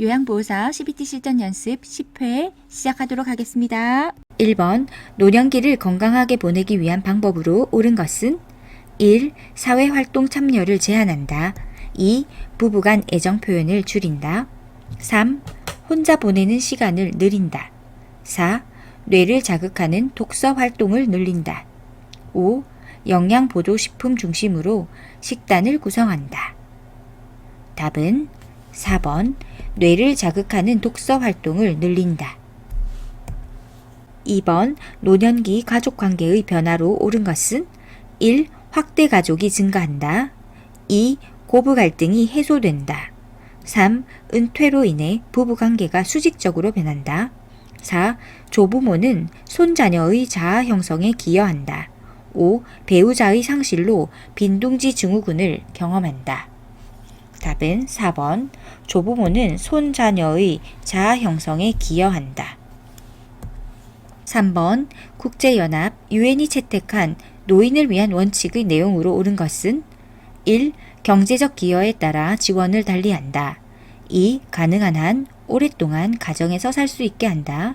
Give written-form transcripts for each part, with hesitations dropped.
요양보호사 CBT 실전 연습 10회 시작하도록 하겠습니다. 1번 노년기를 건강하게 보내기 위한 방법으로 옳은 것은 1. 사회활동 참여를 제한한다. 2. 부부간 애정 표현을 줄인다. 3. 혼자 보내는 시간을 늘린다. 4. 뇌를 자극하는 독서 활동을 늘린다. 5. 영양보조식품 중심으로 식단을 구성한다. 답은 4번 뇌를 자극하는 독서 활동을 늘린다. 2번 노년기 가족관계의 변화로 옳은 것은 1. 확대 가족이 증가한다. 2. 고부 갈등이 해소된다. 3. 은퇴로 인해 부부관계가 수직적으로 변한다. 4. 조부모는 손자녀의 자아 형성에 기여한다. 5. 배우자의 상실로 빈둥지 증후군을 경험한다. 답은 4번 조부모는 손자녀의 자아 형성에 기여한다. 3번 국제연합 유엔이 채택한 노인을 위한 원칙의 내용으로 옳은 것은 1. 경제적 기여에 따라 지원을 달리한다. 2. 가능한 한 오랫동안 가정에서 살 수 있게 한다.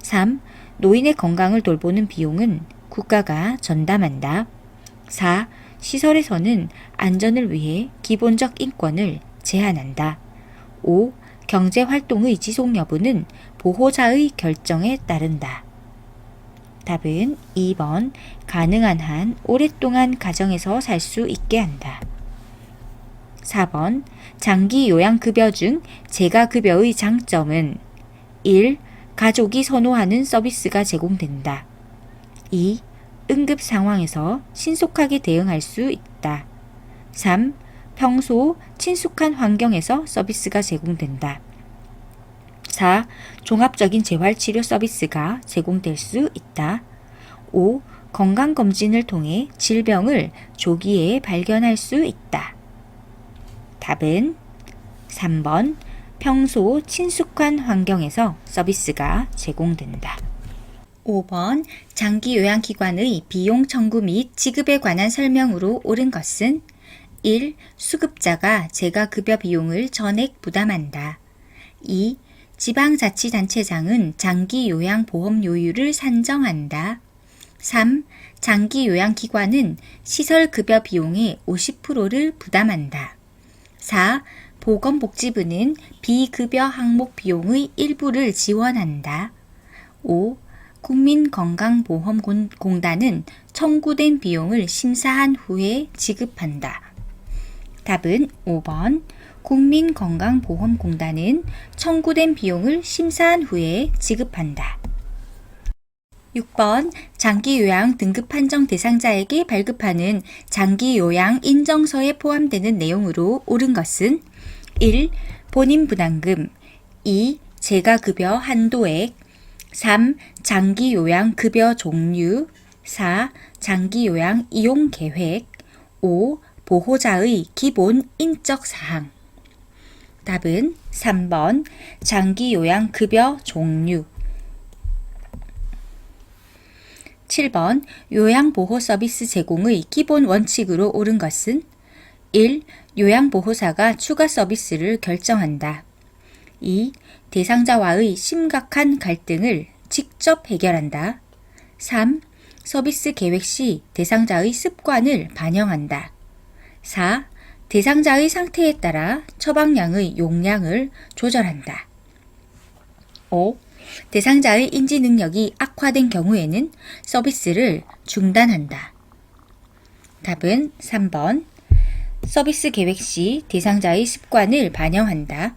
3. 노인의 건강을 돌보는 비용은 국가가 전담한다. 4. 시설에서는 안전을 위해 기본적 인권을 제한한다. 5. 경제활동의 지속 여부는 보호자의 결정에 따른다. 답은 2번 가능한 한 오랫동안 가정에서 살 수 있게 한다. 4번 장기 요양급여 중 재가급여의 장점은 1. 가족이 선호하는 서비스가 제공된다. 2. 응급 상황에서 신속하게 대응할 수 있다. 3. 평소 친숙한 환경에서 서비스가 제공된다. 4. 종합적인 재활치료 서비스가 제공될 수 있다. 5. 건강검진을 통해 질병을 조기에 발견할 수 있다. 답은 3번 평소 친숙한 환경에서 서비스가 제공된다. 5번 장기 요양기관의 비용 청구 및 지급에 관한 설명으로 옳은 것은 1. 수급자가 재가급여 비용을 전액 부담한다. 2. 지방자치단체장은 장기 요양보험료율을 산정한다. 3. 장기 요양기관은 시설급여 비용의 50%를 부담한다. 4. 보건복지부는 비급여 항목 비용의 일부를 지원한다. 5. 국민건강보험공단은 청구된 비용을 심사한 후에 지급한다. 답은 5번 국민건강보험공단은 청구된 비용을 심사한 후에 지급한다. 6번 장기요양 등급 판정 대상자에게 발급하는 장기요양 인정서에 포함되는 내용으로 옳은 것은 1. 본인 부담금 2. 재가급여 한도액 3. 장기요양 급여 종류 4. 장기요양 이용 계획 5. 보호자의 기본 인적 사항 답은 3번 장기요양 급여 종류 7번 요양보호 서비스 제공의 기본 원칙으로 옳은 것은 1. 요양보호사가 추가 서비스를 결정한다. 2. 대상자와의 심각한 갈등을 직접 해결한다. 3. 서비스 계획 시 대상자의 습관을 반영한다. 4. 대상자의 상태에 따라 처방량의 용량을 조절한다. 5. 대상자의 인지 능력이 악화된 경우에는 서비스를 중단한다. 답은 3번 서비스 계획 시 대상자의 습관을 반영한다.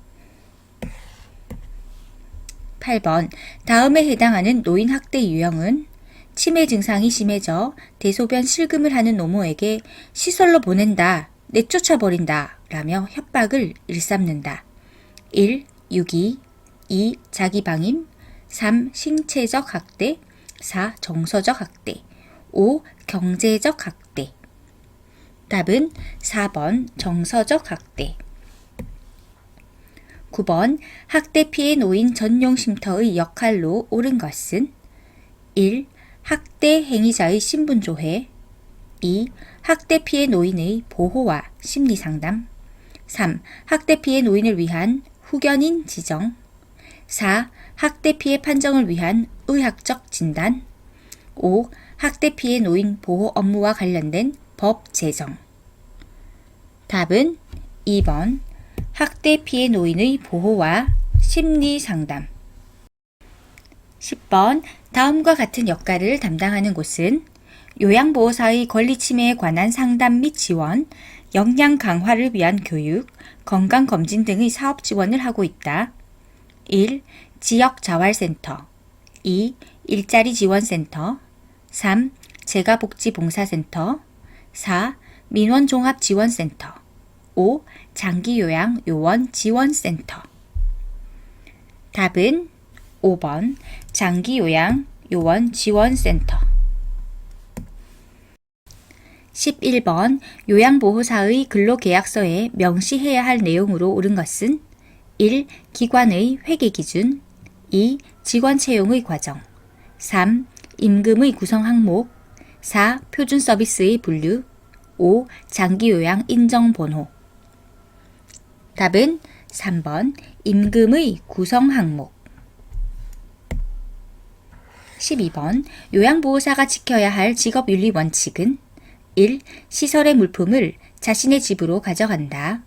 8번 다음에 해당하는 노인 학대 유형은 치매 증상이 심해져 대소변 실금을 하는 노모에게 시설로 보낸다, 내쫓아버린다 라며 협박을 일삼는다. 1. 유기 2. 자기방임 3. 신체적 학대 4. 정서적 학대 5. 경제적 학대 답은 4번 정서적 학대 9번 학대 피해 노인 전용 쉼터의 역할로 옳은 것은 1. 학대 행위자의 신분조회 2. 학대 피해 노인의 보호와 심리상담 3. 학대 피해 노인을 위한 후견인 지정. 4. 학대 피해 판정을 위한 의학적 진단. 5. 학대 피해 노인 보호 업무와 관련된 법 제정. 답은 2번 학대 피해 노인의 보호와 심리 상담. 10번 다음과 같은 역할을 담당하는 곳은 요양보호사의 권리 침해에 관한 상담 및 지원, 역량 강화를 위한 교육, 건강검진 등의 사업 지원을 하고 있다. 1. 지역자활센터. 2. 일자리 지원센터. 3. 재가복지봉사센터. 4. 민원종합지원센터. 5. 장기요양 요원 지원센터. 답은 5번 장기요양 요원 지원센터. 11번 요양보호사의 근로계약서에 명시해야 할 내용으로 옳은 것은 1. 기관의 회계기준. 2. 직원 채용의 과정. 3. 임금의 구성 항목. 4. 표준 서비스의 분류. 5. 장기요양 인정번호. 답은 3번 임금의 구성 항목. 12번 요양보호사가 지켜야 할 직업윤리 원칙은 1. 시설의 물품을 자신의 집으로 가져간다.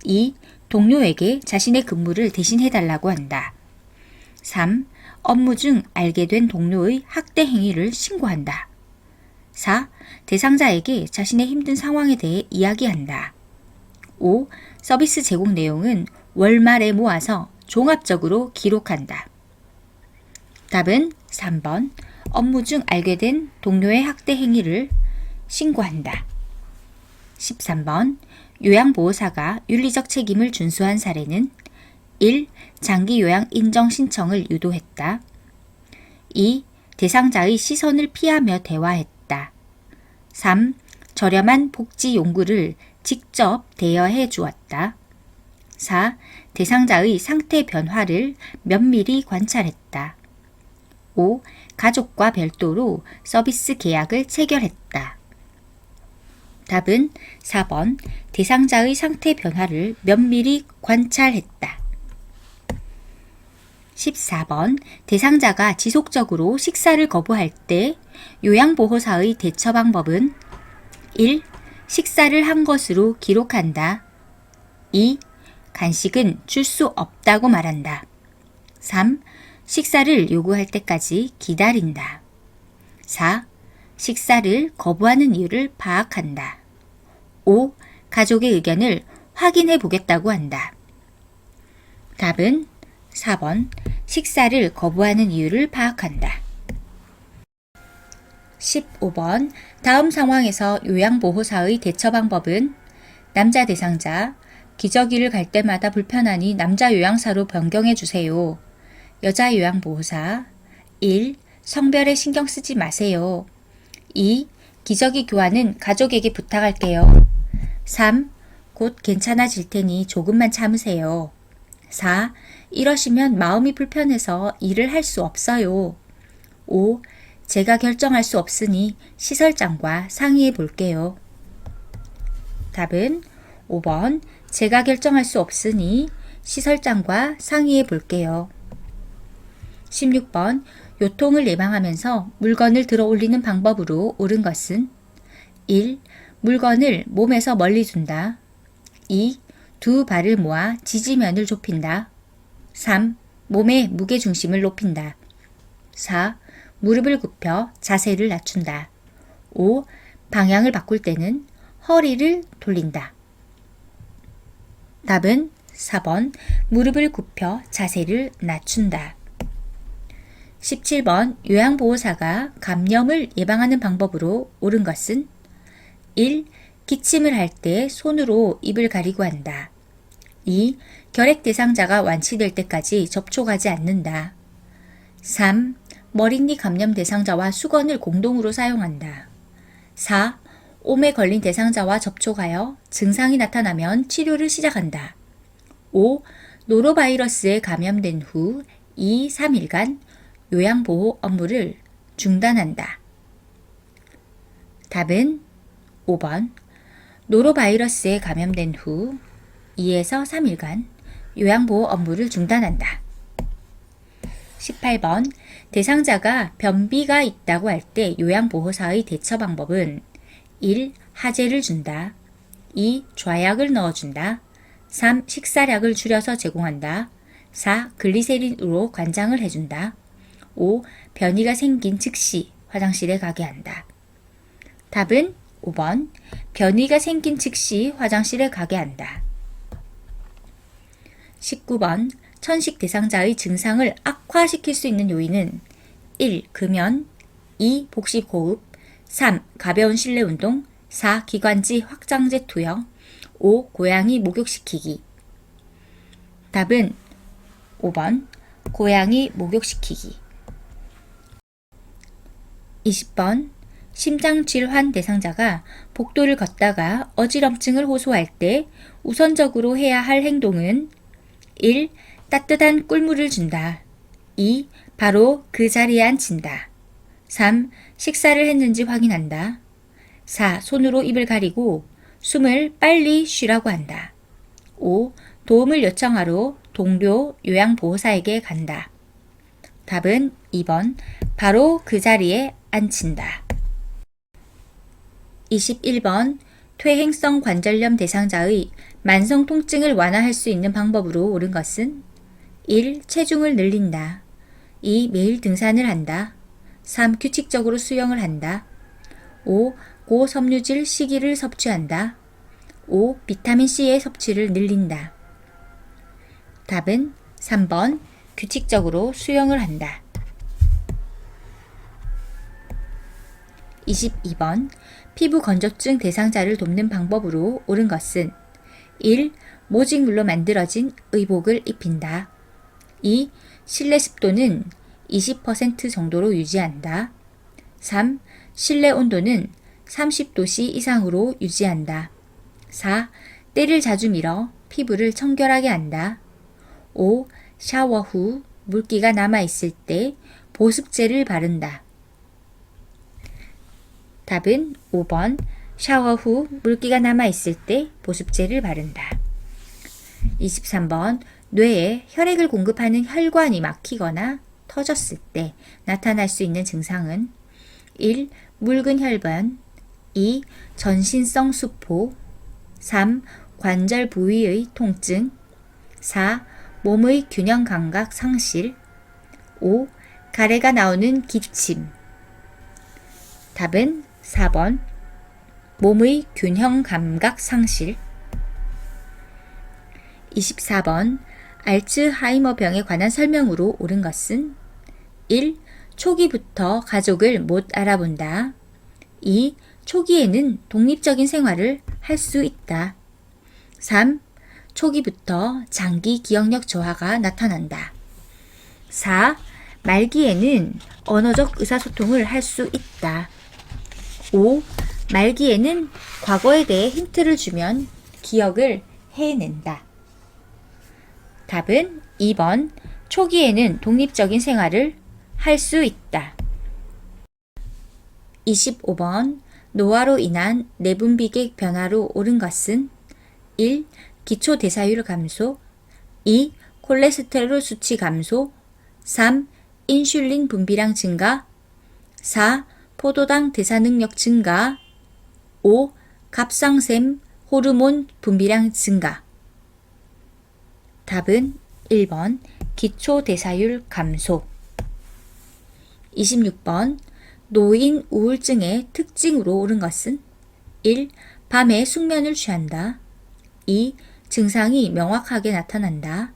2. 동료에게 자신의 근무를 대신해달라고 한다. 3. 업무 중 알게 된 동료의 학대 행위를 신고한다. 4. 대상자에게 자신의 힘든 상황에 대해 이야기한다. 5. 서비스 제공 내용은 월말에 모아서 종합적으로 기록한다. 답은 3번 업무 중 알게 된 동료의 학대 행위를 신고한다. 13번 요양보호사가 윤리적 책임을 준수한 사례는 1. 장기요양 인정 신청을 유도했다. 2. 대상자의 시선을 피하며 대화했다. 3. 저렴한 복지 용구를 직접 대여해 주었다. 4. 대상자의 상태 변화를 면밀히 관찰했다. 5. 가족과 별도로 서비스 계약을 체결했다. 답은 4번 대상자의 상태 변화를 면밀히 관찰했다. 14번 대상자가 지속적으로 식사를 거부할 때 요양보호사의 대처 방법은 1. 식사를 한 것으로 기록한다. 2. 간식은 줄 수 없다고 말한다. 3. 식사를 요구할 때까지 기다린다. 4. 식사를 거부하는 이유를 파악한다. 5. 가족의 의견을 확인해 보겠다고 한다. 답은 4번 식사를 거부하는 이유를 파악한다. 15번 다음 상황에서 요양보호사의 대처 방법은 남자 대상자 기저귀를 갈 때마다 불편하니 남자 요양사로 변경해 주세요. 여자 요양보호사 1. 성별에 신경 쓰지 마세요. 2. 기저귀 교환은 가족에게 부탁할게요. 3. 곧 괜찮아질 테니 조금만 참으세요. 4. 이러시면 마음이 불편해서 일을 할 수 없어요. 5. 제가 결정할 수 없으니 시설장과 상의해 볼게요. 답은 5번 제가 결정할 수 없으니 시설장과 상의해 볼게요. 16번 요통을 예방하면서 물건을 들어 올리는 방법으로 옳은 것은 1. 물건을 몸에서 멀리 둔다. 2. 두 발을 모아 지지면을 좁힌다. 3. 몸의 무게중심을 높인다. 4. 무릎을 굽혀 자세를 낮춘다. 5. 방향을 바꿀 때는 허리를 돌린다. 답은 4번 무릎을 굽혀 자세를 낮춘다. 17번 요양보호사가 감염을 예방하는 방법으로 옳은 것은 1. 기침을 할 때 손으로 입을 가리고 한다. 2. 결핵 대상자가 완치될 때까지 접촉하지 않는다. 3. 머릿니 감염 대상자와 수건을 공동으로 사용한다. 4. 옴에 걸린 대상자와 접촉하여 증상이 나타나면 치료를 시작한다. 5. 노로바이러스에 감염된 후 2, 3일간 요양보호 업무를 중단한다. 답은 5번 노로바이러스에 감염된 후 2에서 3일간 요양보호 업무를 중단한다. 18번 대상자가 변비가 있다고 할 때 요양보호사의 대처 방법은 1. 하제를 준다. 2. 좌약을 넣어준다. 3. 식사량을 줄여서 제공한다. 4. 글리세린으로 관장을 해준다. 5. 변이가 생긴 즉시 화장실에 가게 한다. 답은 5번 변이가 생긴 즉시 화장실에 가게 한다. 19번 천식 대상자의 증상을 악화시킬 수 있는 요인은 1. 금연 2. 복식호흡 3. 가벼운 실내운동 4. 기관지 확장제 투여 5. 고양이 목욕시키기. 답은 5번 고양이 목욕시키기. 20번 심장질환 대상자가 복도를 걷다가 어지럼증을 호소할 때 우선적으로 해야 할 행동은 1. 따뜻한 꿀물을 준다. 2. 바로 그 자리에 앉힌다. 3. 식사를 했는지 확인한다. 4. 손으로 입을 가리고 숨을 빨리 쉬라고 한다. 5. 도움을 요청하러 동료 요양보호사에게 간다. 답은 2번 바로 그 자리에 앉힌다. 21번 퇴행성 관절염 대상자의 만성 통증을 완화할 수 있는 방법으로 옳은 것은 1. 체중을 늘린다. 2. 매일 등산을 한다. 3. 규칙적으로 수영을 한다. 5. 고섬유질 식이를 섭취한다. 5. 비타민C의 섭취를 늘린다. 답은 3번 규칙적으로 수영을 한다. 22번 피부 건조증 대상자를 돕는 방법으로 옳은 것은 1. 모직물로 만들어진 의복을 입힌다. 2. 실내 습도는 20% 정도로 유지한다. 3. 실내 온도는 30도씨 이상으로 유지한다. 4. 때를 자주 밀어 피부를 청결하게 한다. 5. 샤워 후 물기가 남아있을 때 보습제를 바른다. 답은 5번 샤워 후 물기가 남아있을 때 보습제를 바른다. 23번 뇌에 혈액을 공급하는 혈관이 막히거나 터졌을 때 나타날 수 있는 증상은 1. 묽은 혈관 2. 전신성 수포 3. 관절 부위의 통증 4. 몸의 균형 감각 상실 5. 가래가 나오는 기침. 답은 4번 몸의 균형 감각 상실. 24번 알츠하이머병에 관한 설명으로 옳은 것은 1. 초기부터 가족을 못 알아본다. 2. 초기에는 독립적인 생활을 할 수 있다. 3. 초기부터 장기 기억력 저하가 나타난다. 4. 말기에는 언어적 의사소통을 할 수 있다. 5. 말기에는 과거에 대해 힌트를 주면 기억을 해낸다. 답은 2번 초기에는 독립적인 생활을 할 수 있다. 25번 노화로 인한 내분비계 변화로 옳은 것은 1. 기초대사율 감소 2. 콜레스테롤 수치 감소 3. 인슐린 분비량 증가 4. 포도당 대사 능력 증가 5. 갑상샘 호르몬 분비량 증가. 답은 1번 기초대사율 감소. 26번 노인 우울증의 특징으로 옳은 것은 1. 밤에 숙면을 취한다. 2. 증상이 명확하게 나타난다.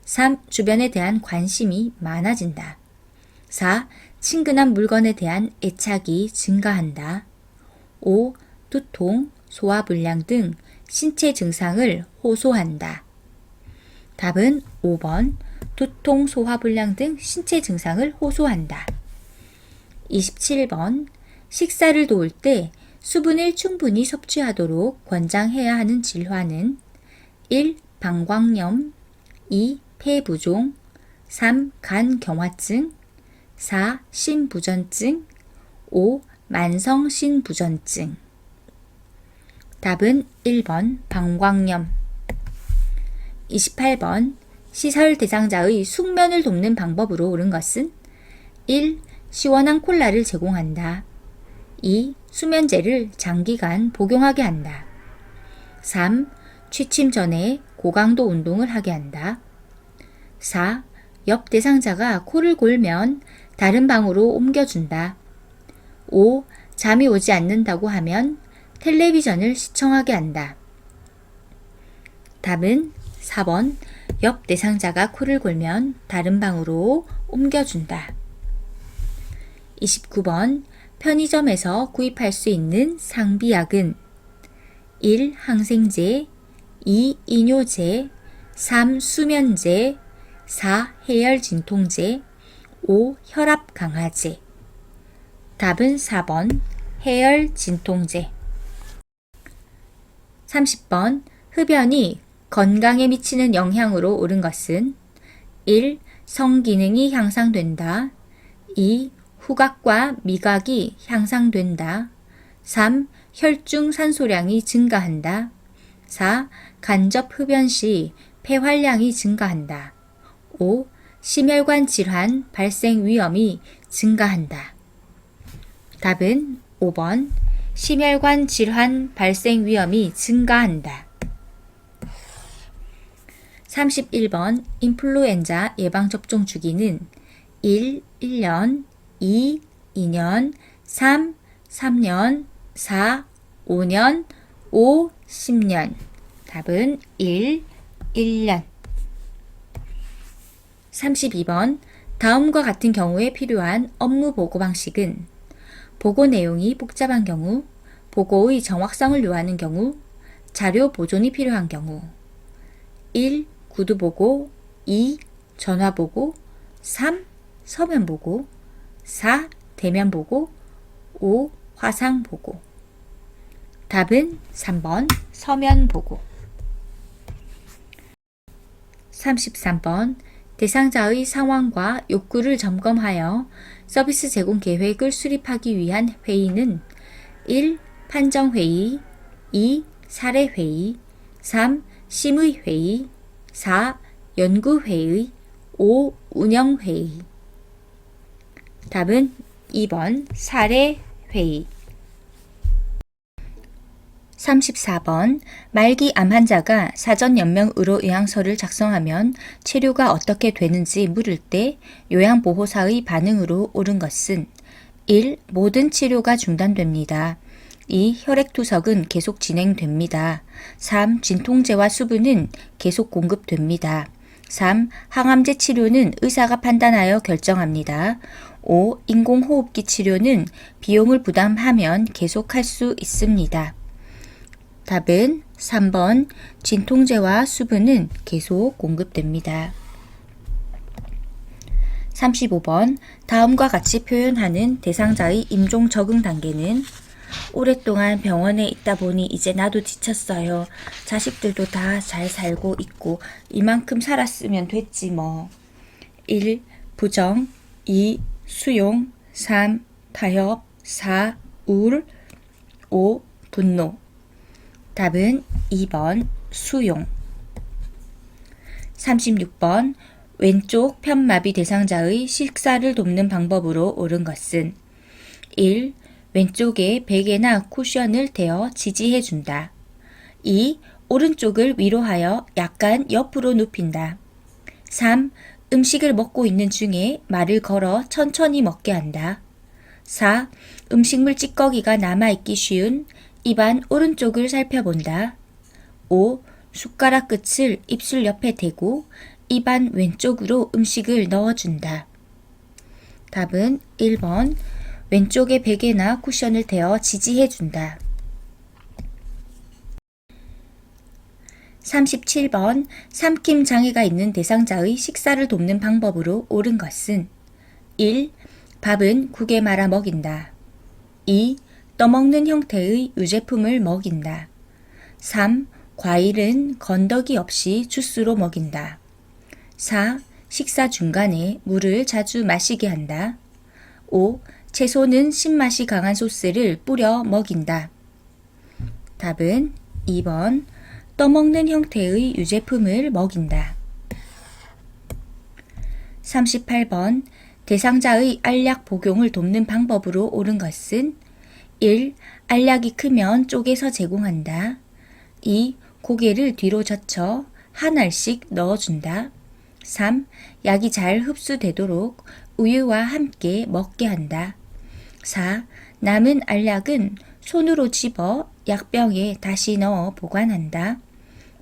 3. 주변에 대한 관심이 많아진다. 4. 친근한 물건에 대한 애착이 증가한다. 5. 두통, 소화불량 등 신체 증상을 호소한다. 답은 5번 두통, 소화불량 등 신체 증상을 호소한다. 27번 식사를 도울 때 수분을 충분히 섭취하도록 권장해야 하는 질환은 1. 방광염 2. 폐부종 3. 간경화증 4. 신부전증 5. 만성 신부전증. 답은 1번 방광염. 28번 시설 대상자의 숙면을 돕는 방법으로 옳은 것은 1. 시원한 콜라를 제공한다. 2. 수면제를 장기간 복용하게 한다. 3. 취침 전에 고강도 운동을 하게 한다. 4. 옆 대상자가 코를 골면 다른 방으로 옮겨준다. 5. 잠이 오지 않는다고 하면 텔레비전을 시청하게 한다. 답은 4번. 옆 대상자가 코를 골면 다른 방으로 옮겨준다. 29번. 편의점에서 구입할 수 있는 상비약은 1. 항생제 2. 이뇨제 3. 수면제 4. 해열 진통제 5. 혈압 강화제. 답은 4번. 해열 진통제. 30번. 흡연이 건강에 미치는 영향으로 옳은 것은 1. 성기능이 향상된다. 2. 후각과 미각이 향상된다. 3. 혈중 산소량이 증가한다. 4. 간접 흡연 시 폐활량이 증가한다. 5. 심혈관 질환 발생 위험이 증가한다. 답은 5번. 심혈관 질환 발생 위험이 증가한다. 31번 인플루엔자 예방접종 주기는 1. 1년 2. 2년 3. 3년 4. 5년 5. 10년. 답은 1. 1년. 32번 다음과 같은 경우에 필요한 업무 보고 방식은 보고 내용이 복잡한 경우, 보고의 정확성을 요하는 경우, 자료 보존이 필요한 경우. 1. 구두 보고 2. 전화 보고 3. 서면 보고 4. 대면 보고 5. 화상 보고. 답은 3번 서면 보고. 33번 대상자의 상황과 욕구를 점검하여 서비스 제공 계획을 수립하기 위한 회의는 1. 판정회의 2. 사례회의 3. 심의회의 4. 연구회의 5. 운영회의. 답은 2번 사례회의. 34번 말기 암 환자가 사전 연명 의료 의향서를 작성하면 치료가 어떻게 되는지 물을 때 요양보호사의 반응으로 옳은 것은 1. 모든 치료가 중단됩니다. 2. 혈액투석은 계속 진행됩니다. 3. 진통제와 수분은 계속 공급됩니다. 3. 항암제 치료는 의사가 판단하여 결정합니다. 5. 인공호흡기 치료는 비용을 부담하면 계속할 수 있습니다. 답은 3번 진통제와 수분은 계속 공급됩니다. 35번 다음과 같이 표현하는 대상자의 임종 적응 단계는 오랫동안 병원에 있다 보니 이제 나도 지쳤어요. 자식들도 다 잘 살고 있고 이만큼 살았으면 됐지 뭐. 1. 부정 2. 수용 3. 타협 4. 우울 5. 분노. 답은 2번 수용. 36번 왼쪽 편마비 대상자의 식사를 돕는 방법으로 옳은 것은 1. 왼쪽에 베개나 쿠션을 대어 지지해 준다. 2. 오른쪽을 위로하여 약간 옆으로 눕힌다. 3. 음식을 먹고 있는 중에 말을 걸어 천천히 먹게 한다. 4. 음식물 찌꺼기가 남아있기 쉬운 입안 오른쪽을 살펴본다. 5. 숟가락 끝을 입술 옆에 대고 입안 왼쪽으로 음식을 넣어준다. 답은 1번 왼쪽에 베개나 쿠션을 대어 지지해준다. 37번 삼킴 장애가 있는 대상자의 식사를 돕는 방법으로 옳은 것은 1. 밥은 국에 말아 먹인다. 2. 떠먹는 형태의 유제품을 먹인다. 3. 과일은 건더기 없이 주스로 먹인다. 4. 식사 중간에 물을 자주 마시게 한다. 5. 채소는 신맛이 강한 소스를 뿌려 먹인다. 답은 2번 떠먹는 형태의 유제품을 먹인다. 38번 대상자의 알약 복용을 돕는 방법으로 옳은 것은 1. 알약이 크면 쪼개서 제공한다. 2. 고개를 뒤로 젖혀 한 알씩 넣어준다. 3. 약이 잘 흡수되도록 우유와 함께 먹게 한다. 4. 남은 알약은 손으로 집어 약병에 다시 넣어 보관한다.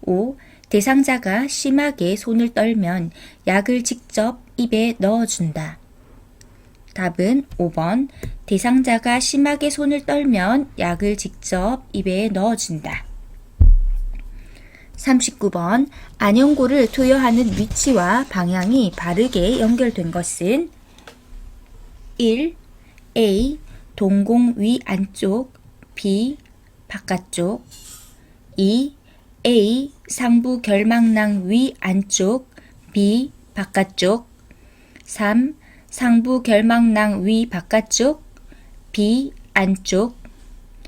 5. 대상자가 심하게 손을 떨면 약을 직접 입에 넣어준다. 답은 5번. 대상자가 심하게 손을 떨면 약을 직접 입에 넣어준다. 39번 안연고를 투여하는 위치와 방향이 바르게 연결된 것은 1. A. 동공 위 안쪽 B. 바깥쪽 2. A. 상부 결막낭 위 안쪽 B. 바깥쪽 3. 상부 결막낭 위 바깥쪽 B. 안쪽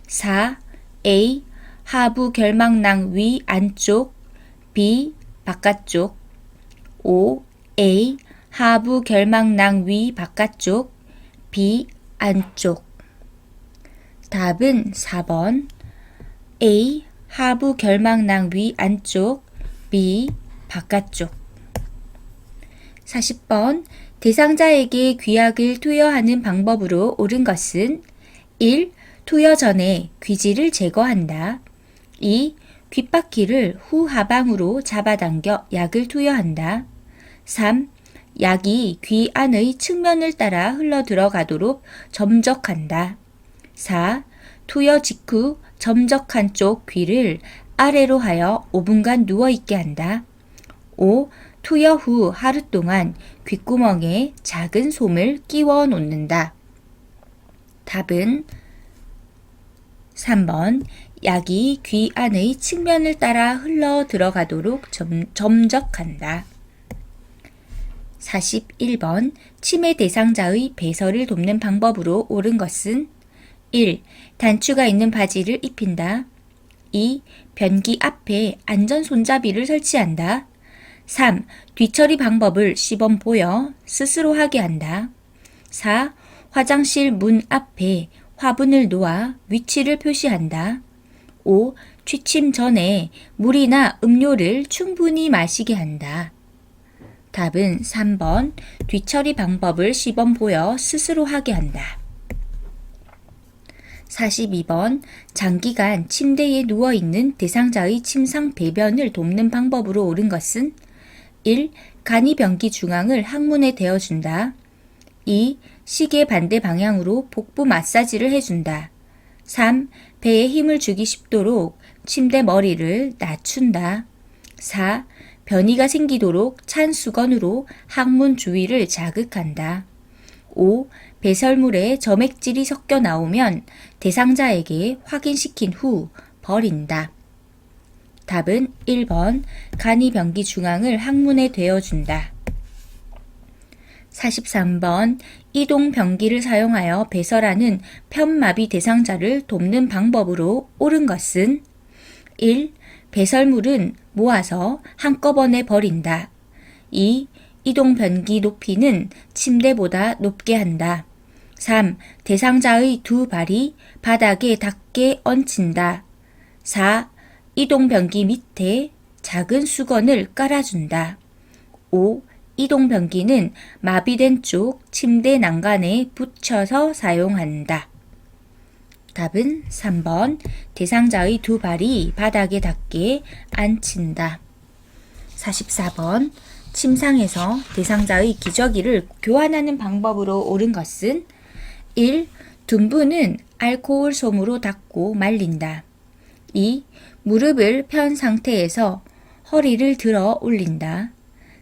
4. A. 하부 결막낭 위 안쪽 B. 바깥쪽 5. A. 하부 결막낭 위 바깥쪽 B. 안쪽 답은 4번 A. 하부 결막낭 위 안쪽 B. 바깥쪽 40번 대상자에게 귀약을 투여하는 방법으로 옳은 것은 1. 투여 전에 귀지를 제거한다. 2. 귓바퀴를 후하방으로 잡아당겨 약을 투여한다. 3. 약이 귀 안의 측면을 따라 흘러 들어가도록 점적한다. 4. 투여 직후 점적한 쪽 귀를 아래로 하여 5분간 누워있게 한다. 5. 투여 후 하루 동안 귓구멍에 작은 솜을 끼워 놓는다. 답은 3번 약이 귀 안의 측면을 따라 흘러 들어가도록 점적한다. 41번 치매 대상자의 배설을 돕는 방법으로 옳은 것은 1. 단추가 있는 바지를 입힌다. 2. 변기 앞에 안전 손잡이를 설치한다. 3. 뒤처리 방법을 시범 보여 스스로 하게 한다. 4. 화장실 문 앞에 화분을 놓아 위치를 표시한다. 5. 취침 전에 물이나 음료를 충분히 마시게 한다. 답은 3번 뒤처리 방법을 시범 보여 스스로 하게 한다. 42번 장기간 침대에 누워있는 대상자의 침상 배변을 돕는 방법으로 옳은 것은 1. 간이변기 중앙을 항문에 대어준다. 2. 시계 반대 방향으로 복부 마사지를 해준다. 3. 배에 힘을 주기 쉽도록 침대 머리를 낮춘다. 4. 변이가 생기도록 찬 수건으로 항문 주위를 자극한다. 5. 배설물에 점액질이 섞여 나오면 대상자에게 확인시킨 후 버린다. 답은 1번 간이변기 중앙을 항문에 대어준다. 43번 이동변기를 사용하여 배설하는 편마비 대상자를 돕는 방법으로 옳은 것은 1. 배설물은 모아서 한꺼번에 버린다. 2. 이동변기 높이는 침대보다 높게 한다. 3. 대상자의 두 발이 바닥에 닿게 얹힌다. 4. 이동변기 밑에 작은 수건을 깔아준다. 5. 이동변기는 마비된 쪽 침대 난간에 붙여서 사용한다. 답은 3번 대상자의 두 발이 바닥에 닿게 앉힌다. 44번 침상에서 대상자의 기저귀를 교환하는 방법으로 옳은 것은 1. 둔부는 알코올 솜으로 닦고 말린다. 2. 무릎을 편 상태에서 허리를 들어 올린다.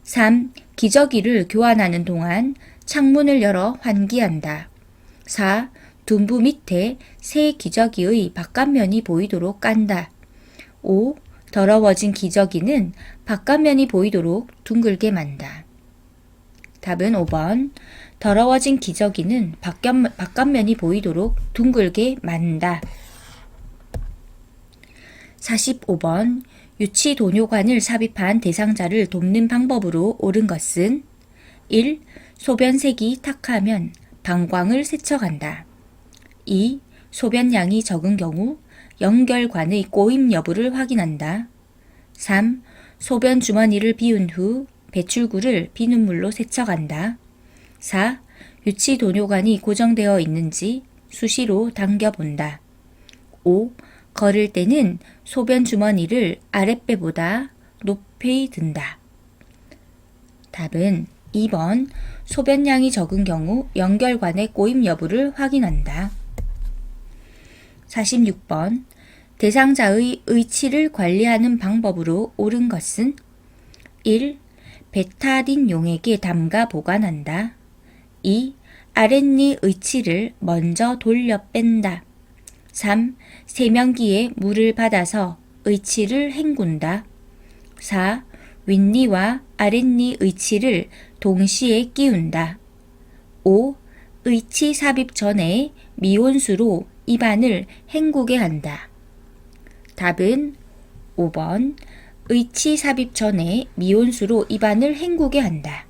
3. 기저귀를 교환하는 동안 창문을 열어 환기한다. 4. 둔부 밑에 새 기저귀의 바깥면이 보이도록 깐다. 5. 더러워진 기저귀는 바깥면이 보이도록 둥글게 만다. 답은 5번. 더러워진 기저귀는 바깥면이 보이도록 둥글게 만다. 45번. 유치도뇨관을 삽입한 대상자를 돕는 방법으로 옳은 것은 1. 소변색이 탁하면 방광을 세척한다. 2. 소변량이 적은 경우 연결관의 꼬임 여부를 확인한다. 3. 소변 주머니를 비운 후 배출구를 비눗물로 세척한다. 4. 유치도뇨관이 고정되어 있는지 수시로 당겨본다. 5. 걸을 때는 소변 주머니를 아랫배보다 높이 든다. 답은 2번 소변량이 적은 경우 연결관의 꼬임 여부를 확인한다. 46번 대상자의 의치를 관리하는 방법으로 옳은 것은 1. 베타딘 용액에 담가 보관한다. 2. 아랫니 의치를 먼저 돌려 뺀다. 3. 세면기에 물을 받아서 의치를 헹군다. 4. 윗니와 아랫니 의치를 동시에 끼운다. 5. 의치 삽입 전에 미온수로 입안을 헹구게 한다. 답은 5번 의치 삽입 전에 미온수로 입안을 헹구게 한다.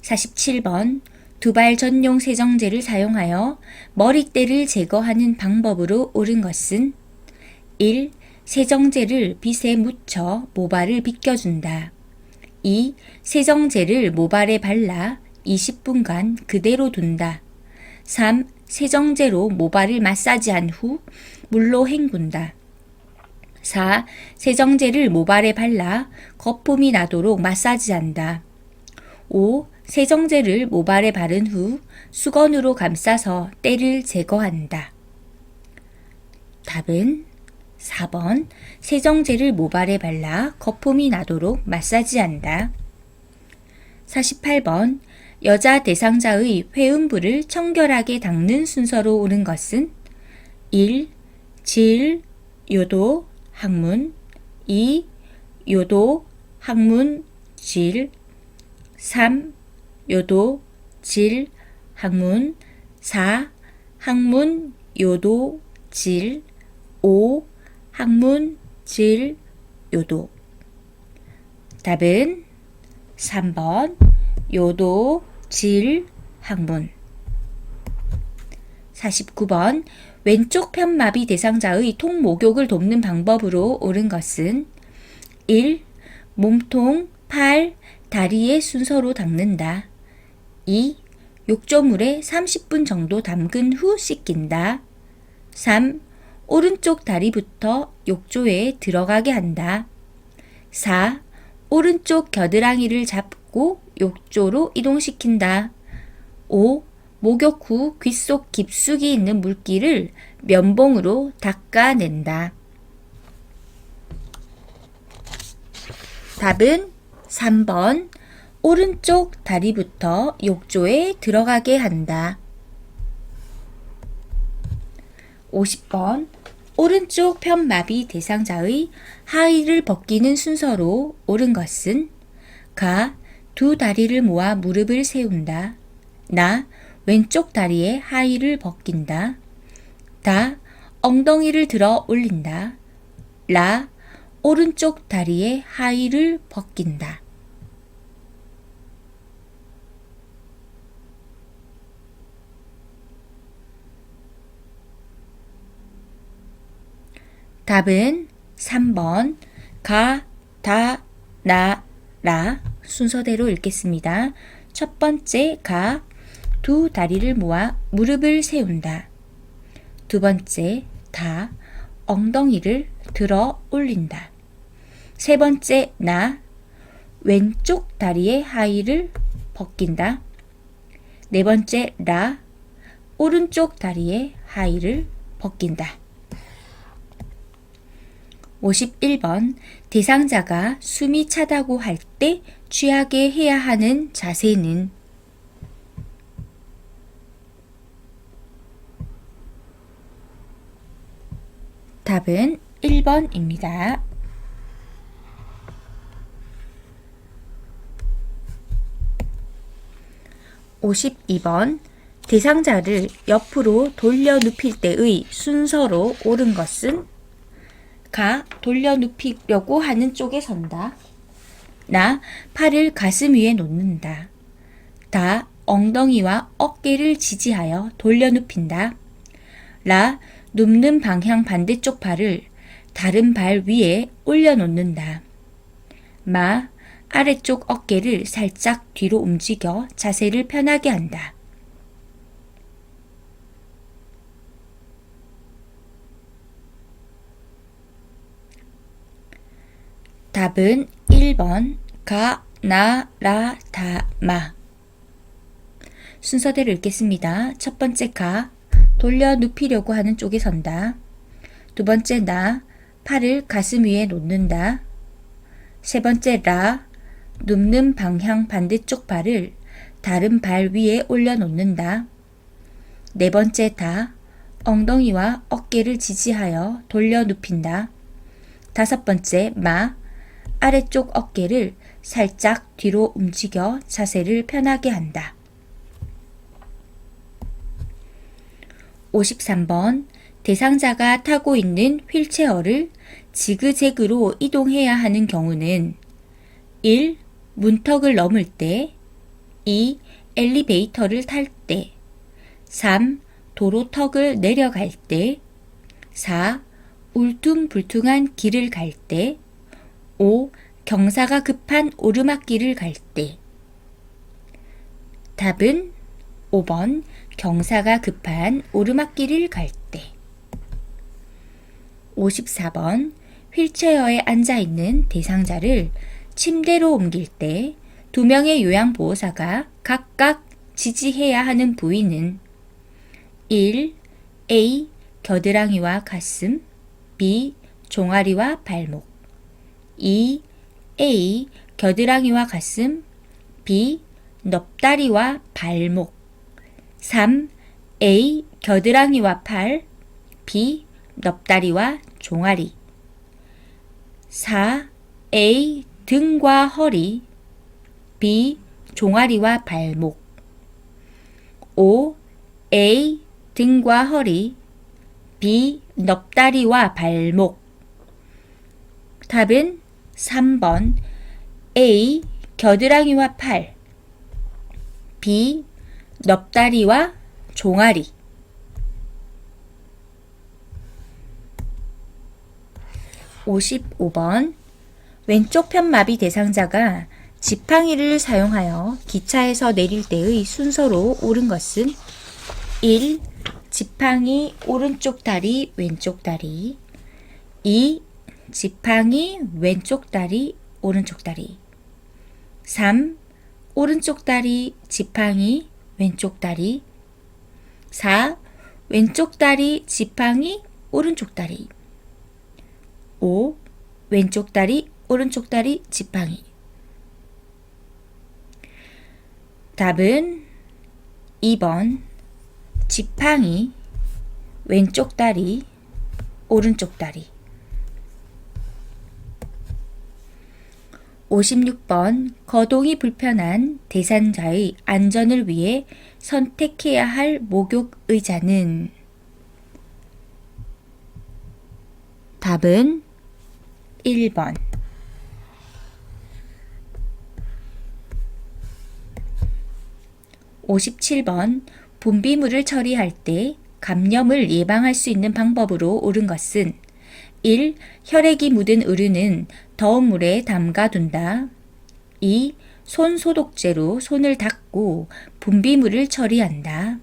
47번 두발 전용 세정제를 사용하여 머리때를 제거하는 방법으로 옳은 것은 1. 세정제를 빗에 묻혀 모발을 빗겨준다. 2. 세정제를 모발에 발라 20분간 그대로 둔다. 3. 세정제로 모발을 마사지한 후 물로 헹군다. 4. 세정제를 모발에 발라 거품이 나도록 마사지한다. 5. 세정제를 모발에 바른 후 수건으로 감싸서 때를 제거한다. 답은 4번 세정제를 모발에 발라 거품이 나도록 마사지한다. 48번 여자 대상자의 회음부를 청결하게 닦는 순서로 옳은 것은 1. 질, 요도, 항문 2. 요도, 항문, 질 3. 요도, 질, 항문 4. 항문, 요도, 질 5. 항문, 질, 요도 답은 3번 요도, 질, 항문 49번 왼쪽 편마비 대상자의 통목욕을 돕는 방법으로 옳은 것은 1. 몸통, 팔, 다리의 순서로 닦는다. 2. 욕조물에 30분 정도 담근 후 씻긴다. 3. 오른쪽 다리부터 욕조에 들어가게 한다. 4. 오른쪽 겨드랑이를 잡고 욕조로 이동시킨다. 5. 목욕 후 귀 속 깊숙이 있는 물기를 면봉으로 닦아낸다. 답은 3번 오른쪽 다리부터 욕조에 들어가게 한다. 50번 오른쪽 편마비 대상자의 하의를 벗기는 순서로 옳은 것은 가. 두 다리를 모아 무릎을 세운다. 나. 왼쪽 다리에 하의를 벗긴다. 다. 엉덩이를 들어 올린다. 라. 오른쪽 다리에 하의를 벗긴다. 답은 3번 가, 다, 나, 라 순서대로 읽겠습니다. 첫 번째 가, 두 다리를 모아 무릎을 세운다. 두 번째 다, 엉덩이를 들어 올린다. 세 번째 나, 왼쪽 다리의 하의를 벗긴다. 네 번째 라, 오른쪽 다리의 하의를 벗긴다. 51번 대상자가 숨이 차다고 할 때 취하게 해야 하는 자세는 답은 1번입니다. 52번 대상자를 옆으로 돌려 눕힐 때의 순서로 옳은 것은 가 돌려 눕히려고 하는 쪽에 선다. 나 팔을 가슴 위에 놓는다. 다 엉덩이와 어깨를 지지하여 돌려 눕힌다. 라 눕는 방향 반대쪽 발을 다른 발 위에 올려놓는다. 마 아래쪽 어깨를 살짝 뒤로 움직여 자세를 편하게 한다. 답은 1번 가, 나, 라, 다, 마. 순서대로 읽겠습니다. 첫 번째 가, 돌려 눕히려고 하는 쪽에 선다. 두 번째 나, 팔을 가슴 위에 놓는다. 세 번째 라, 눕는 방향 반대쪽 발을 다른 발 위에 올려놓는다. 네 번째 다, 엉덩이와 어깨를 지지하여 돌려 눕힌다. 다섯 번째 마, 아래쪽 어깨를 살짝 뒤로 움직여 자세를 편하게 한다. 53번 대상자가 타고 있는 휠체어를 지그재그로 이동해야 하는 경우는 1. 문턱을 넘을 때 2. 엘리베이터를 탈 때 3. 도로턱을 내려갈 때 4. 울퉁불퉁한 길을 갈 때 5. 경사가 급한 오르막길을 갈 때. 답은 5번 경사가 급한 오르막길을 갈 때. 54번 휠체어에 앉아있는 대상자를 침대로 옮길 때 두 명의 요양보호사가 각각 지지해야 하는 부위는 1. A. 겨드랑이와 가슴 B. 종아리와 발목 2. A. 겨드랑이와 가슴 B. 넙다리와 발목 3. A. 겨드랑이와 팔 B. 넙다리와 종아리 4. A. 등과 허리 B. 종아리와 발목 5. A. 등과 허리 B. 넙다리와 발목. 답은 3번 A. 겨드랑이와 팔 B. 넙다리와 종아리. 55번 왼쪽 편마비 대상자가 지팡이를 사용하여 기차에서 내릴 때의 순서로 옳은 것은 1. 지팡이 오른쪽 다리 왼쪽 다리 2. 지팡이 왼쪽 다리 오른쪽 다리 3. 오른쪽 다리 지팡이 왼쪽 다리 4. 왼쪽 다리 지팡이 오른쪽 다리 5. 왼쪽 다리 오른쪽 다리 지팡이. 답은 2번 지팡이 왼쪽 다리 오른쪽 다리. 56번 거동이 불편한 대상자의 안전을 위해 선택해야 할 목욕 의자는 답은 1번 57번 분비물을 처리할 때 감염을 예방할 수 있는 방법으로 옳은 것은 1. 혈액이 묻은 의류는 더운 물에 담가둔다. 2. 손 소독제로 손을 닦고 분비물을 처리한다.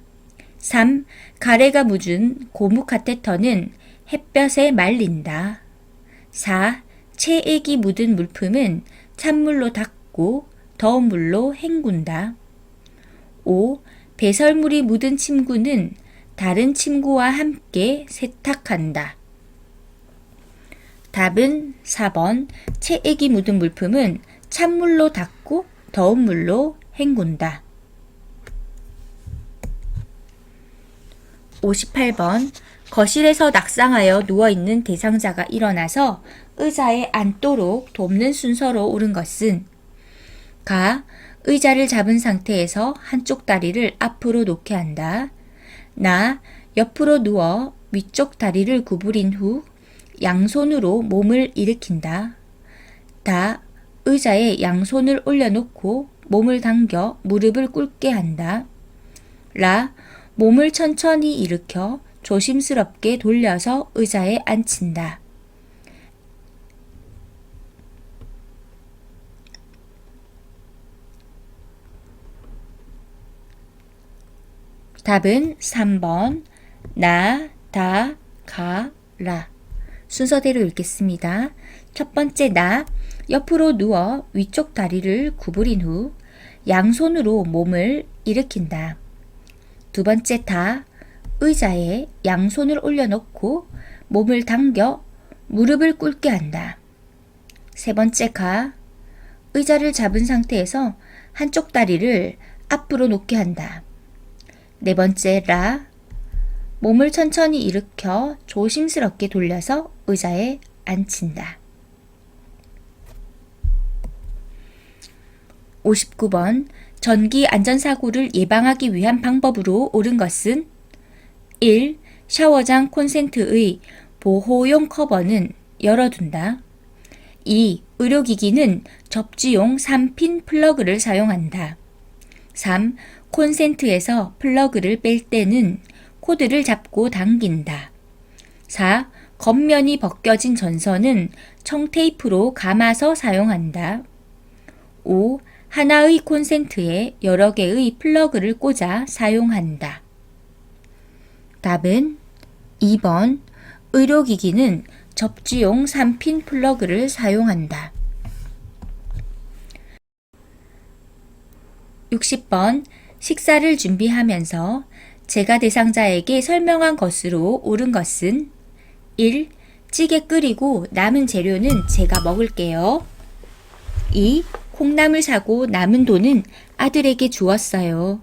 3. 가래가 묻은 고무 카테터는 햇볕에 말린다. 4. 체액이 묻은 물품은 찬물로 닦고 더운 물로 헹군다. 5. 배설물이 묻은 침구는 다른 침구와 함께 세탁한다. 답은 4번 체액이 묻은 물품은 찬물로 닦고 더운 물로 헹군다. 58번 거실에서 낙상하여 누워있는 대상자가 일어나서 의자에 앉도록 돕는 순서로 옳은 것은 가. 의자를 잡은 상태에서 한쪽 다리를 앞으로 놓게 한다. 나. 옆으로 누워 위쪽 다리를 구부린 후 양손으로 몸을 일으킨다. 다. 의자에 양손을 올려놓고 몸을 당겨 무릎을 꿇게 한다. 라. 몸을 천천히 일으켜 조심스럽게 돌려서 의자에 앉힌다. 답은 3번 나, 다, 가, 라. 순서대로 읽겠습니다. 첫 번째 나, 옆으로 누워 위쪽 다리를 구부린 후 양손으로 몸을 일으킨다. 두 번째 다, 의자에 양손을 올려놓고 몸을 당겨 무릎을 꿇게 한다. 세 번째 가, 의자를 잡은 상태에서 한쪽 다리를 앞으로 놓게 한다. 네 번째 라, 몸을 천천히 일으켜 조심스럽게 돌려서 의자에 앉힌다. 59번 전기 안전사고를 예방하기 위한 방법으로 옳은 것은 1. 샤워장 콘센트의 보호용 커버는 열어둔다. 2. 의료기기는 접지용 3핀 플러그를 사용한다. 3. 콘센트에서 플러그를 뺄 때는 코드를 잡고 당긴다. 4. 겉면이 벗겨진 전선은 청테이프로 감아서 사용한다. 5. 하나의 콘센트에 여러 개의 플러그를 꽂아 사용한다. 답은 2번 의료기기는 접지용 3핀 플러그를 사용한다. 60번 식사를 준비하면서 제가 대상자에게 설명한 것으로 옳은 것은 1. 찌개 끓이고 남은 재료는 제가 먹을게요. 2. 콩나물 사고 남은 돈은 아들에게 주었어요.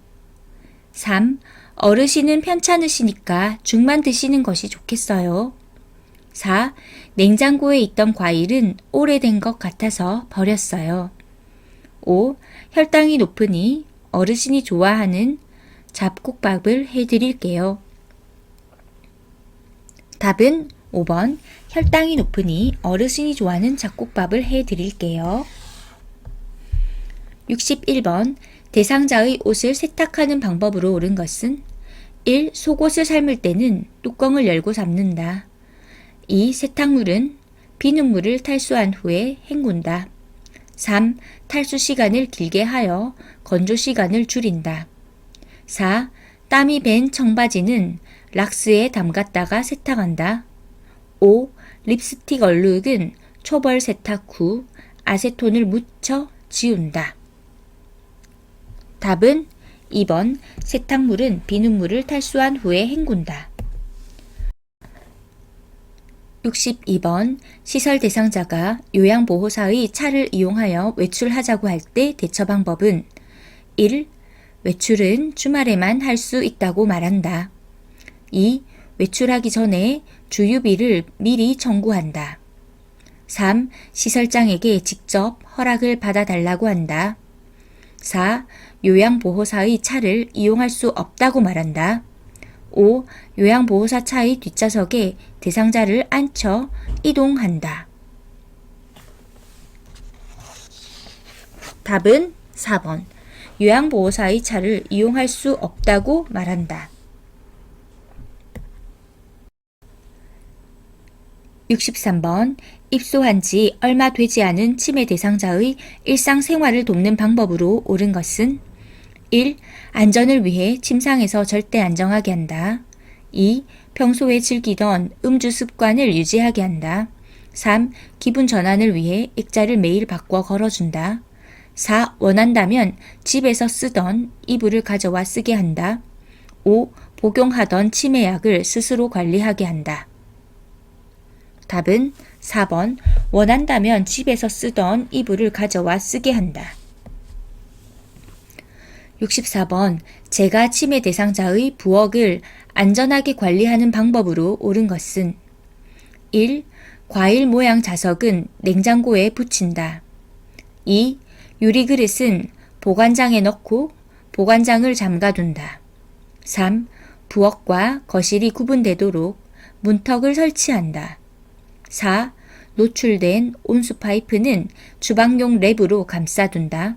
3. 어르신은 편찮으시니까 죽만 드시는 것이 좋겠어요. 4. 냉장고에 있던 과일은 오래된 것 같아서 버렸어요. 5. 혈당이 높으니 어르신이 좋아하는 잡곡밥을 해드릴게요. 답은 5번 혈당이 높으니 어르신이 좋아하는 잡곡밥을 해드릴게요. 61번 대상자의 옷을 세탁하는 방법으로 옳은 것은 1. 속옷을 삶을 때는 뚜껑을 열고 삶는다. 2. 세탁물은 비눗물을 탈수한 후에 헹군다. 3. 탈수 시간을 길게 하여 건조 시간을 줄인다. 4. 땀이 밴 청바지는 락스에 담갔다가 세탁한다. 5. 립스틱 얼룩은 초벌 세탁 후 아세톤을 묻혀 지운다. 답은 2번 세탁물은 비눗물을 탈수한 후에 헹군다. 62번 시설 대상자가 요양보호사의 차를 이용하여 외출하자고 할 때 대처 방법은 1. 외출은 주말에만 할 수 있다고 말한다. 2. 외출하기 전에 주유비를 미리 청구한다. 3. 시설장에게 직접 허락을 받아달라고 한다. 4. 요양보호사의 차를 이용할 수 없다고 말한다. 5. 요양보호사 차의 뒷좌석에 대상자를 앉혀 이동한다. 답은 4번. 요양보호사의 차를 이용할 수 없다고 말한다. 63번 입소한 지 얼마 되지 않은 치매 대상자의 일상생활을 돕는 방법으로 옳은 것은 1. 안전을 위해 침상에서 절대 안정하게 한다. 2. 평소에 즐기던 음주 습관을 유지하게 한다. 3. 기분 전환을 위해 액자를 매일 바꿔 걸어준다. 4. 원한다면 집에서 쓰던 이불을 가져와 쓰게 한다. 5. 복용하던 치매약을 스스로 관리하게 한다. 답은 4번 원한다면 집에서 쓰던 이불을 가져와 쓰게 한다. 64번 제가 치매 대상자의 부엌을 안전하게 관리하는 방법으로 옳은 것은 1. 과일 모양 자석은 냉장고에 붙인다. 2. 유리그릇은 보관장에 넣고 보관장을 잠가둔다. 3. 부엌과 거실이 구분되도록 문턱을 설치한다. 4. 노출된 온수 파이프는 주방용 랩으로 감싸둔다.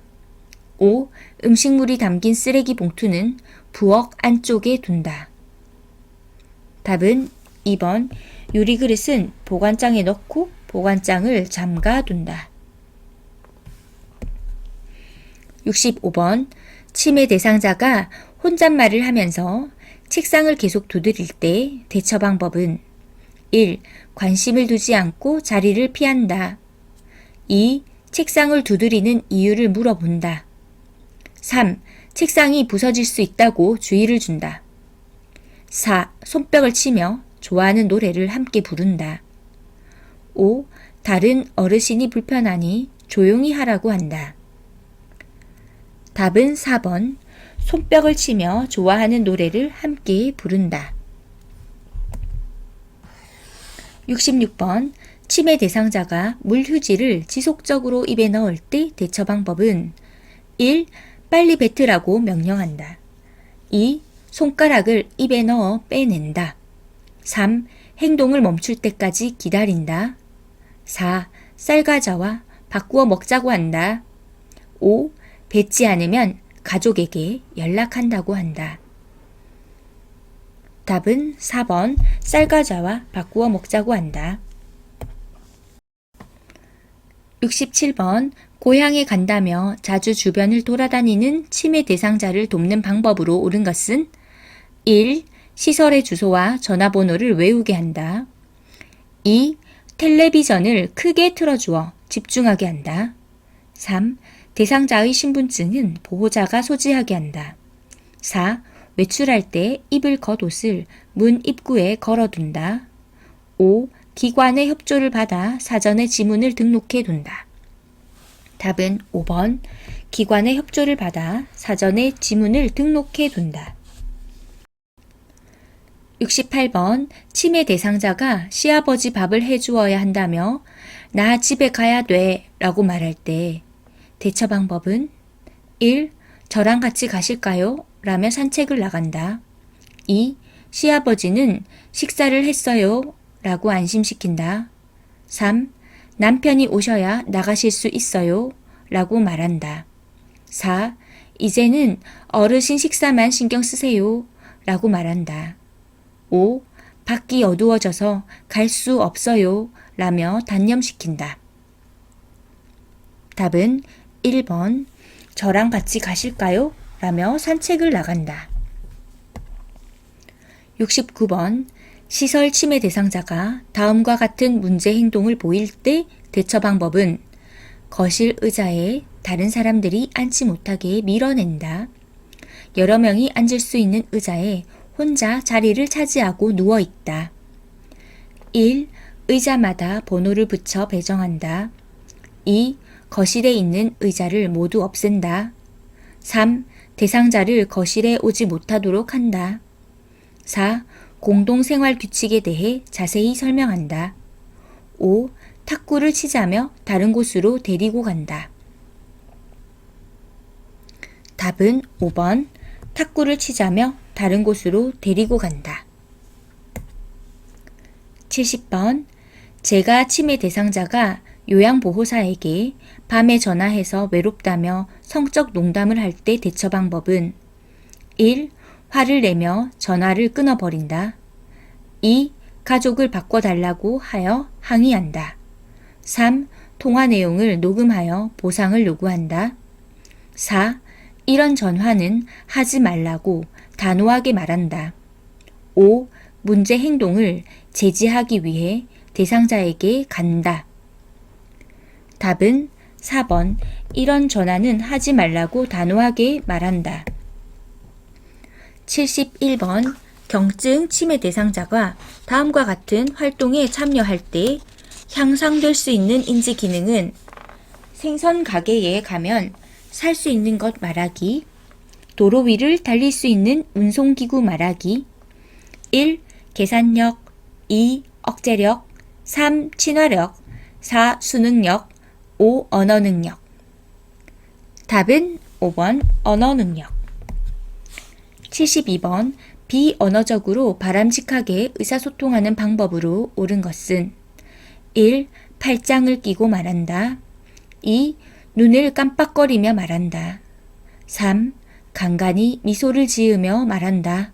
5. 음식물이 담긴 쓰레기 봉투는 부엌 안쪽에 둔다. 답은 2번. 유리그릇은 보관장에 넣고 보관장을 잠가둔다. 65번. 치매 대상자가 혼잣말을 하면서 책상을 계속 두드릴 때 대처 방법은 1. 관심을 두지 않고 자리를 피한다. 2. 책상을 두드리는 이유를 물어본다. 3. 책상이 부서질 수 있다고 주의를 준다. 4. 손뼉을 치며 좋아하는 노래를 함께 부른다. 5. 다른 어르신이 불편하니 조용히 하라고 한다. 답은 4번. 손뼉을 치며 좋아하는 노래를 함께 부른다. 66번. 치매 대상자가 물휴지를 지속적으로 입에 넣을 때 대처 방법은 1. 빨리 뱉으라고 명령한다. 2. 손가락을 입에 넣어 빼낸다. 3. 행동을 멈출 때까지 기다린다. 4. 쌀과자와 바꾸어 먹자고 한다. 5. 뱉지 않으면 가족에게 연락한다고 한다. 답은 4번. 쌀과자와 바꾸어 먹자고 한다. 67번. 고향에 간다며 자주 주변을 돌아다니는 치매 대상자를 돕는 방법으로 옳은 것은 1. 시설의 주소와 전화번호를 외우게 한다. 2. 텔레비전을 크게 틀어주어 집중하게 한다. 3. 대상자의 신분증은 보호자가 소지하게 한다. 4. 외출할 때 입을 겉옷을 문 입구에 걸어둔다. 5. 기관의 협조를 받아 사전에 지문을 등록해 둔다. 답은 5번. 기관의 협조를 받아 사전에 지문을 등록해 둔다. 68번. 치매 대상자가 시아버지 밥을 해주어야 한다며 나 집에 가야 돼 라고 말할 때 대처 방법은 1. 저랑 같이 가실까요? 라며 산책을 나간다. 2. 시아버지는 식사를 했어요 라고 안심시킨다. 3. 남편이 오셔야 나가실 수 있어요 라고 말한다. 4. 이제는 어르신 식사만 신경 쓰세요 라고 말한다. 5. 밖이 어두워져서 갈 수 없어요 라며 단념시킨다. 답은 1번. 저랑 같이 가실까요? 라며 산책을 나간다. 69번. 시설 치매 대상자가 다음과 같은 문제 행동을 보일 때 대처 방법은 거실 의자에 다른 사람들이 앉지 못하게 밀어낸다. 여러 명이 앉을 수 있는 의자에 혼자 자리를 차지하고 누워있다. 1. 의자마다 번호를 붙여 배정한다. 2. 거실에 있는 의자를 모두 없앤다. 3. 대상자를 거실에 오지 못하도록 한다. 4. 공동생활 규칙에 대해 자세히 설명한다. 5. 탁구를 치자며 다른 곳으로 데리고 간다. 답은 5번. 탁구를 치자며 다른 곳으로 데리고 간다. 70번. 제가 치매 대상자가 요양보호사에게 밤에 전화해서 외롭다며 성적 농담을 할 때 대처 방법은 1. 화를 내며 전화를 끊어버린다. 2. 가족을 바꿔달라고 하여 항의한다. 3. 통화 내용을 녹음하여 보상을 요구한다. 4. 이런 전화는 하지 말라고 단호하게 말한다. 5. 문제 행동을 제지하기 위해 대상자에게 간다. 답은 4번. 이런 전화는 하지 말라고 단호하게 말한다. 71번. 경증 치매 대상자가 다음과 같은 활동에 참여할 때 향상될 수 있는 인지 기능은 생선 가게에 가면 살 수 있는 것 말하기, 도로 위를 달릴 수 있는 운송기구 말하기, 1. 계산력, 2. 억제력, 3. 친화력, 4. 수능력, 5. 언어능력. 답은 5번 언어능력. 72번. 비언어적으로 바람직하게 의사소통하는 방법으로 옳은 것은 1. 팔짱을 끼고 말한다. 2. 눈을 깜빡거리며 말한다. 3. 간간히 미소를 지으며 말한다.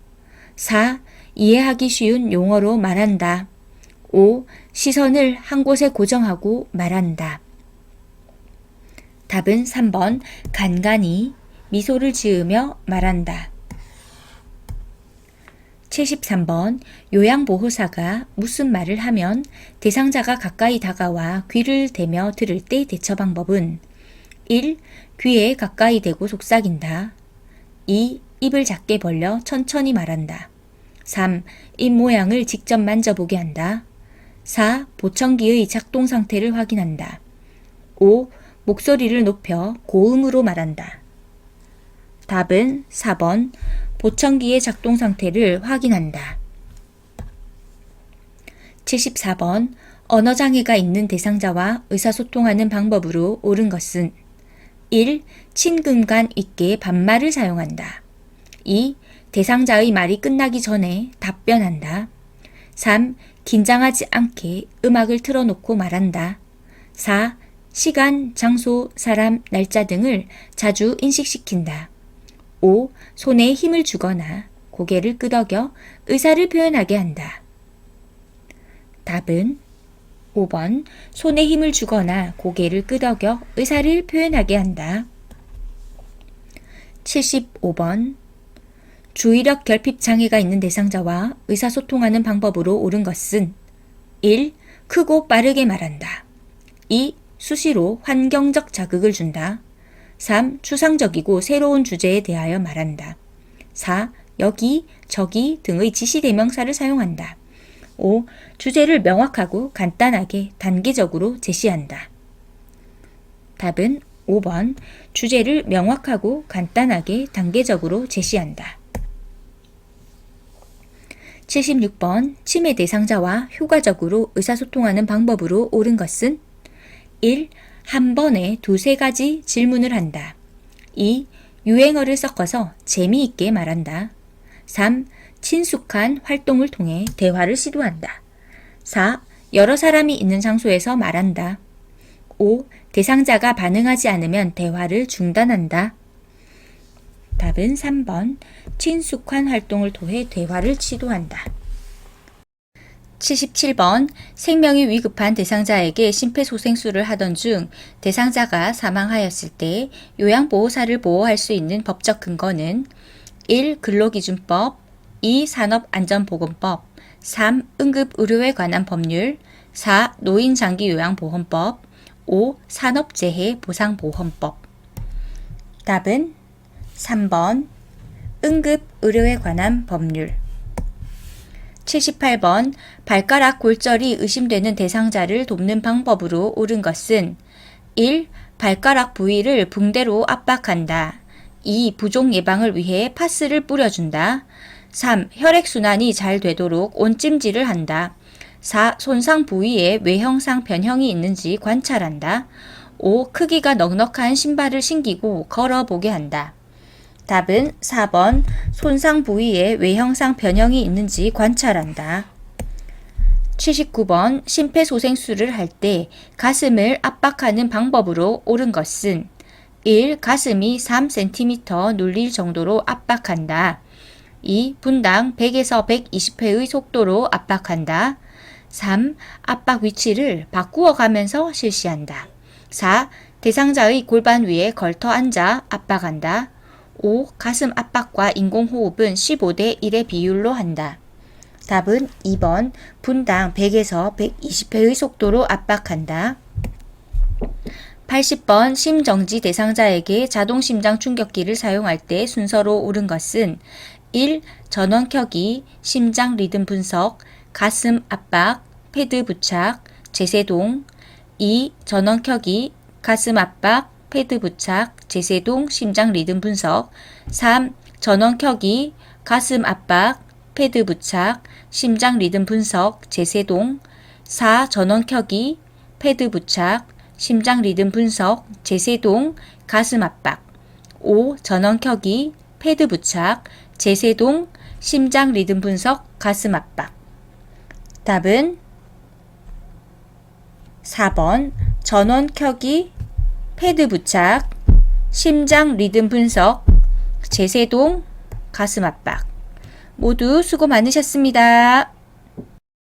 4. 이해하기 쉬운 용어로 말한다. 5. 시선을 한 곳에 고정하고 말한다. 답은 3번 간간히 미소를 지으며 말한다. 73번 요양보호사가 무슨 말을 하면 대상자가 가까이 다가와 귀를 대며 들을 때 대처 방법은 1. 귀에 가까이 대고 속삭인다. 2. 입을 작게 벌려 천천히 말한다. 3. 입 모양을 직접 만져보게 한다. 4. 보청기의 작동 상태를 확인한다. 5. 목소리를 높여 고음으로 말한다. 답은 4번 보청기의 작동 상태를 확인한다. 74번 언어장애가 있는 대상자와 의사소통하는 방법으로 옳은 것은 1. 친근감 있게 반말을 사용한다. 2. 대상자의 말이 끝나기 전에 답변한다. 3. 긴장하지 않게 음악을 틀어놓고 말한다. 4. 시간, 장소, 사람, 날짜 등을 자주 인식시킨다. 5. 손에 힘을 주거나 고개를 끄덕여 의사를 표현하게 한다. 답은 5번 손에 힘을 주거나 고개를 끄덕여 의사를 표현하게 한다. 75번 주의력 결핍 장애가 있는 대상자와 의사소통하는 방법으로 옳은 것은 1. 크고 빠르게 말한다. 2. 수시로 환경적 자극을 준다. 3. 추상적이고 새로운 주제에 대하여 말한다. 4. 여기, 저기 등의 지시대명사를 사용한다. 5. 주제를 명확하고 간단하게 단계적으로 제시한다. 답은 5번 주제를 명확하고 간단하게 단계적으로 제시한다. 76번 치매 대상자와 효과적으로 의사소통하는 방법으로 옳은 것은 1. 한 번에 두세 가지 질문을 한다. 2. 유행어를 섞어서 재미있게 말한다. 3. 친숙한 활동을 통해 대화를 시도한다. 4. 여러 사람이 있는 장소에서 말한다. 5. 대상자가 반응하지 않으면 대화를 중단한다. 답은 3번 친숙한 활동을 통해 대화를 시도한다. 77번 생명이 위급한 대상자에게 심폐소생술을 하던 중 대상자가 사망하였을 때 요양보호사를 보호할 수 있는 법적 근거는 1. 근로기준법 2. 산업안전보건법 3. 응급의료에 관한 법률 4. 노인장기요양보험법 5. 산업재해보상보험법 답은 3번 응급의료에 관한 법률 78번 발가락 골절이 의심되는 대상자를 돕는 방법으로 옳은 것은 1. 발가락 부위를 붕대로 압박한다. 2. 부종 예방을 위해 파스를 뿌려준다. 3. 혈액순환이 잘 되도록 온찜질을 한다. 4. 손상 부위에 외형상 변형이 있는지 관찰한다. 5. 크기가 넉넉한 신발을 신기고 걸어보게 한다. 답은 4번 손상 부위에 외형상 변형이 있는지 관찰한다. 79번 심폐소생술을 할 때 가슴을 압박하는 방법으로 옳은 것은 1. 가슴이 3cm 눌릴 정도로 압박한다. 2. 분당 100에서 120회의 속도로 압박한다. 3. 압박 위치를 바꾸어 가면서 실시한다. 4. 대상자의 골반 위에 걸터 앉아 압박한다. 5. 가슴 압박과 인공호흡은 15대 1의 비율로 한다. 답은 2번 분당 100에서 120회의 속도로 압박한다. 80번 심정지 대상자에게 자동심장 충격기를 사용할 때 순서로 옳은 것은 1. 전원 켜기, 심장 리듬 분석, 가슴 압박, 패드 부착, 제세동 2. 전원 켜기, 가슴 압박, 패드 부착, 제세동, 심장 리듬 분석 3. 전원 켜기, 가슴 압박, 패드 부착, 심장 리듬 분석, 제세동 4. 전원 켜기, 패드 부착, 심장 리듬 분석, 제세동, 가슴 압박 5. 전원 켜기, 패드 부착, 제세동, 심장 리듬 분석, 가슴 압박 답은 4번 전원 켜기, 패드 부착, 심장 리듬 분석, 제세동, 가슴 압박. 모두 수고 많으셨습니다.